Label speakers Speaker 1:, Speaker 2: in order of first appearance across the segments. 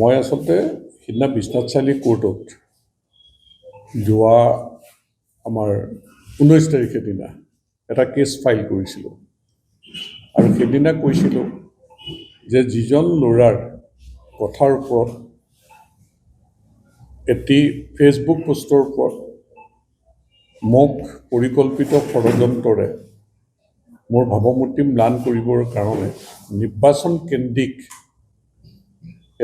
Speaker 1: মই আচলতে সিদিনা বিশ্বনাথ চাৰিআলি কোৰ্টত যোৱা আমাৰ 19 তাৰিখে দিনা এটা কেছ ফাইল কৰিছিলোঁ আৰু সেইদিনা কৈছিলোঁ যে যিজন ল'ৰাৰ কথাৰ ওপৰত এটি ফেচবুক পোষ্টৰ ওপৰত মোক পৰিকল্পিত ষড়যন্ত্ৰৰে মোৰ ভাৱমূৰ্তি ম্লান কৰিবৰ কাৰণে নিৰ্বাচন কেন্দ্ৰিক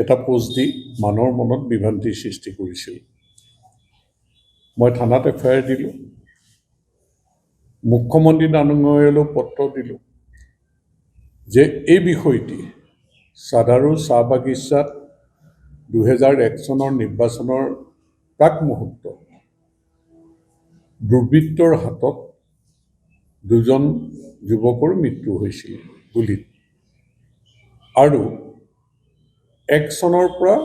Speaker 1: এটা পোষ্ট দি মানুহৰ মনত বিভ্ৰান্তিৰ সৃষ্টি কৰিছিল। মই থানাত এফআইআৰ দিলোঁ, মুখ্যমন্ত্ৰী ডাঙৰীয়ালৈও পত্ৰ দিলোঁ যে এই বিষয়টি চাদাৰু চাহ বাগিচাত 2001 চনৰ নিৰ্বাচনৰ প্ৰাক মুহূৰ্তত দুৰ্বৃত্তৰ হাতত দুজন যুৱকৰ মৃত্যু হৈছিল গুলীত, আৰু 1 চনৰ পৰা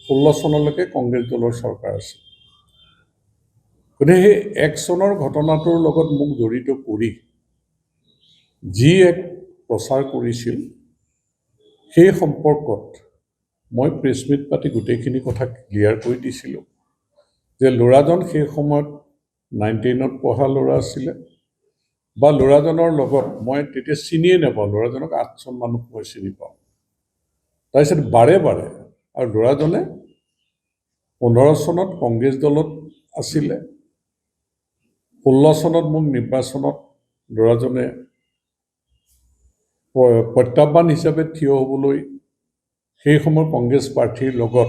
Speaker 1: 16 চনলৈকে কংগ্ৰেছ দলৰ চৰকাৰ আছিল। গতিকে সেই 1 চনৰ ঘটনাটোৰ লগত মোক জড়িত কৰি যি এক প্ৰচাৰ কৰিছিল, সেই সম্পৰ্কত মই প্ৰেছ মিট পাতি গোটেইখিনি কথা ক্লিয়াৰ কৰি দিছিলোঁ যে ল'ৰাজন সেই সময়ত 9-10ত পঢ়া ল'ৰা আছিলে, বা ল'ৰাজনৰ লগত মই তেতিয়া চিনিয়ে নাপাওঁ, ল'ৰাজনক 8জন মানুহ মই চিনি পাওঁ। তাৰপিছত বাৰে বাৰে, আৰু ল'ৰাজনে 15 চনত কংগ্ৰেছ দলত আছিলে, 16 চনত মোক নিৰ্বাচনত ল'ৰাজনে প্ৰত্যাহ্বান হিচাপে থিয় হ'বলৈ সেই সময়ৰ কংগ্ৰেছ প্ৰাৰ্থীৰ লগত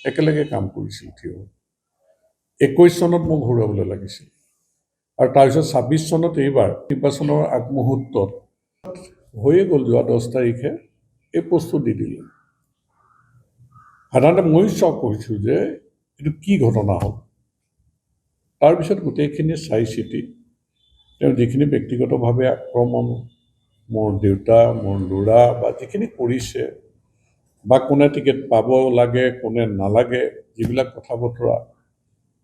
Speaker 1: একেলগে কাম কৰিছিল থিয়। 21 চনত মোক হৰুৱাবলৈ লাগিছিল, আৰু তাৰপিছত 26 চনত এইবাৰ নিৰ্বাচনৰ আগমুহূৰ্তত হৈয়ে গ'ল, যোৱা 10 তাৰিখে এই পোষ্টটো দি দিলে। সাধাৰণতে ময়ো চক হৈছোঁ যে এইটো কি ঘটনা হ'ল। তাৰপিছত গোটেইখিনি চাই চিতি তেওঁ যিখিনি ব্যক্তিগতভাৱে আক্ৰমণ মোৰ দেউতা, মোৰ ল'ৰা বা যিখিনি কৰিছে, বা কোনে টিকেট পাব লাগে কোনে নালাগে, যিবিলাক কথা বতৰা,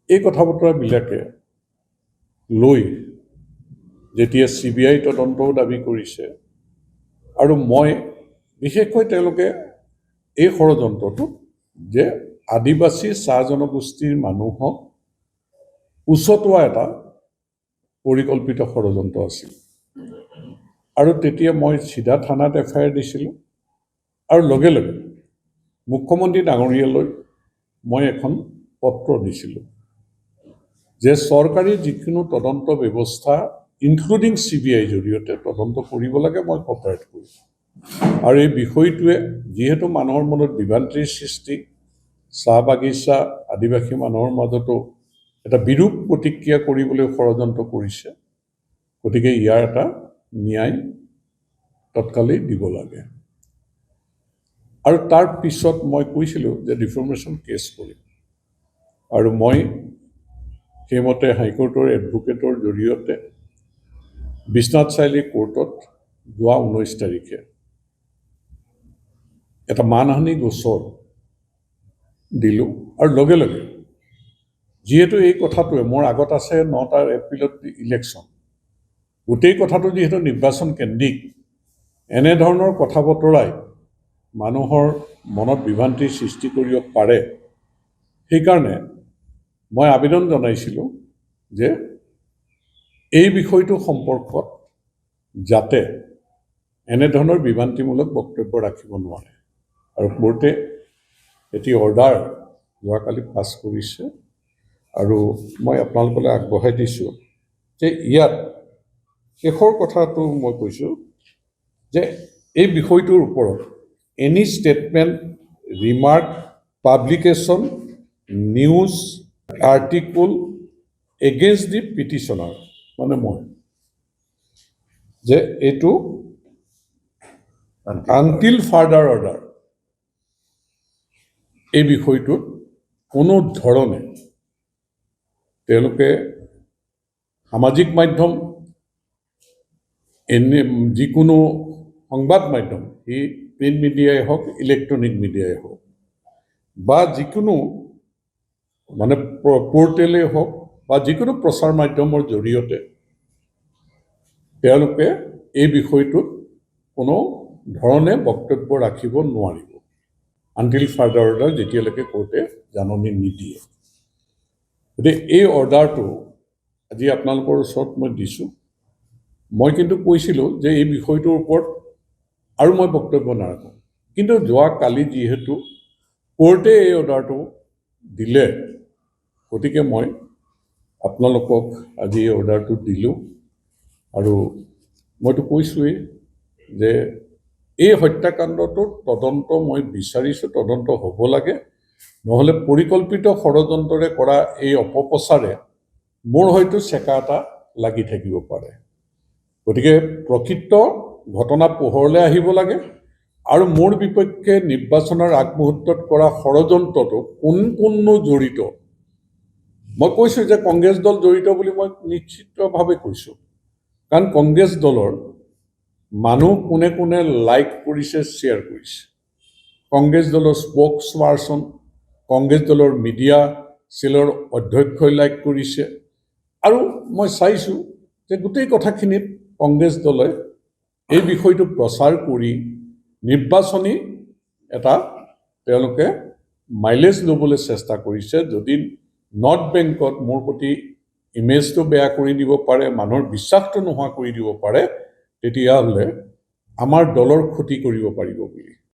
Speaker 1: এই কথা বতৰাবিলাকে লৈ যেতিয়া CBI তদন্তও দাবী কৰিছে, আৰু মই বিশেষকৈ তেওঁলোকে এই ষড়যন্ত্ৰটো যে আদিবাসী চাহ জনগোষ্ঠীৰ মানুহক উচতোৱা এটা পৰিকল্পিত ষড়যন্ত্ৰ আছিল। আৰু তেতিয়া মই চিধা থানাত এফআইআৰ দিছিলোঁ, আৰু লগে লগে মুখ্যমন্ত্ৰী ডাঙৰীয়ালৈ মই এখন পত্ৰ দিছিলোঁ যে চৰকাৰী যিকোনো তদন্ত ব্যৱস্থা ইনক্লুডিং CBI জৰিয়তে তদন্ত কৰিব লাগে, মই কপাৰেট কৰিম। আৰু এই বিষয়টোৱে যিহেতু মানুহৰ মনত বিভ্ৰান্তিৰ সৃষ্টি, চাহ বাগিচা আদিবাসী মানুহৰ মাজতো এটা বিৰূপ প্ৰতিক্ৰিয়া কৰিবলৈ ষড়যন্ত্ৰ কৰিছে, গতিকে ইয়াৰ এটা ন্যায় তৎকালেই দিব লাগে। আৰু তাৰ পিছত মই কৈছিলোঁ যে ডিফৰ্মেশ্যন কেছ কৰিম, আৰু মই সেইমতে হাইকোৰ্টৰ এডভোকেটৰ জৰিয়তে বিশ্বনাথ চাৰিআলি কোৰ্টত যোৱা 19 তাৰিখে এটা মানহানি গোচৰ দিলোঁ। আৰু লগে লগে যিহেতু এই কথাটোৱে মোৰ আগত আছে 9 এপ্ৰিলত ইলেকশ্যন, গোটেই কথাটো যিহেতু নিৰ্বাচন কেন্দ্ৰিক, এনেধৰণৰ কথা বতৰাই মানুহৰ মনত বিভ্ৰান্তিৰ সৃষ্টি কৰিব পাৰে, সেইকাৰণে মই আবেদন জনাইছিলোঁ যে এই বিষয়টো সম্পৰ্কত যাতে এনেধৰণৰ বিভ্ৰান্তিমূলক বক্তব্য ৰাখিব নোৱাৰে। আৰু কোৰ্টে এটি অৰ্ডাৰ যোৱাকালি পাছ কৰিছে, আৰু মই আপোনালোকলৈ আগবঢ়াই দিছোঁ যে ইয়াত শেষৰ কথাটো মই কৈছোঁ যে এই বিষয়টোৰ ওপৰত any statement, remark, publication, news article against the petitioner, মানে মই, যে এইটো আনটিল ফাৰ্ডাৰ অৰ্ডাৰ, এই বিষয়টোত কোনো ধৰণে তেওঁলোকে সামাজিক মাধ্যম, যিকোনো সংবাদ মাধ্যম, এই প্ৰিণ্ট মিডিয়াই হওক ইলেক্ট্ৰনিক মিডিয়াই হওক, বা যিকোনো মানে পৰ্টেলেই হওক বা যিকোনো প্ৰচাৰ মাধ্যমৰ জৰিয়তে তেওঁলোকে এই বিষয়টোত কোনো ধৰণে বক্তব্য ৰাখিব নোৱাৰিব। আনটিল ফাৰ্ডাৰ অৰ্ডাৰ, যেতিয়ালৈকে কোৰ্টে জাননী নিদিয়ে। গতিকে এই অৰ্ডাৰটো আজি আপোনালোকৰ ওচৰত মই দিছোঁ। মই কিন্তু কৈছিলোঁ যে এই বিষয়টোৰ ওপৰত আৰু মই বক্তব্য নাৰাখোঁ, কিন্তু যোৱাকালি যিহেতু কোৰ্টে এই অৰ্ডাৰটো দিলে, গতিকে মই আপোনালোকক আজি এই অৰ্ডাৰটো দিলোঁ। আৰু মইতো কৈছোঁৱেই যে এই হত্যাকাণ্ডটোৰ তদন্ত মই বিচাৰিছোঁ, তদন্ত হ'ব লাগে, নহ'লে পৰিকল্পিত ষড়যন্ত্ৰৰে কৰা এই অপপ্ৰচাৰে মোৰ হয়তো চেকা এটা লাগি থাকিব পাৰে। গতিকে প্ৰকৃত ঘটনা পোহৰলৈ আহিব লাগে আৰু মোৰ বিপক্ষে নিৰ্বাচনৰ আগমুহূৰ্তত কৰা ষড়যন্ত্ৰটো কোননো জড়িত। মই কৈছোঁ যে কংগ্ৰেছ দল জড়িত বুলি মই নিশ্চিতভাৱে কৈছোঁ, কাৰণ কংগ্ৰেছ দলৰ মানুহ কোনে কোনে লাইক কৰিছে, শ্বেয়াৰ কৰিছে। কংগ্ৰেছ দলৰ স্প'ক্স পাৰ্চন, কংগ্ৰেছ দলৰ মিডিয়া চেলৰ অধ্যক্ষই লাইক কৰিছে। আৰু মই চাইছোঁ যে গোটেই কথাখিনিত কংগ্ৰেছ দলে এই বিষয়টো প্ৰচাৰ কৰি নিৰ্বাচনী এটা তেওঁলোকে মাইলেজ ল'বলৈ চেষ্টা কৰিছে। যদি নৰ্থ বেংকত মোৰ প্ৰতি ইমেজটো বেয়া কৰি দিব পাৰে, মানুহৰ বিশ্বাসটো নোহোৱা কৰি দিব পাৰে, তেতিয়াহ'লে আমাৰ দলৰ ক্ষতি কৰিব পাৰিব বুলি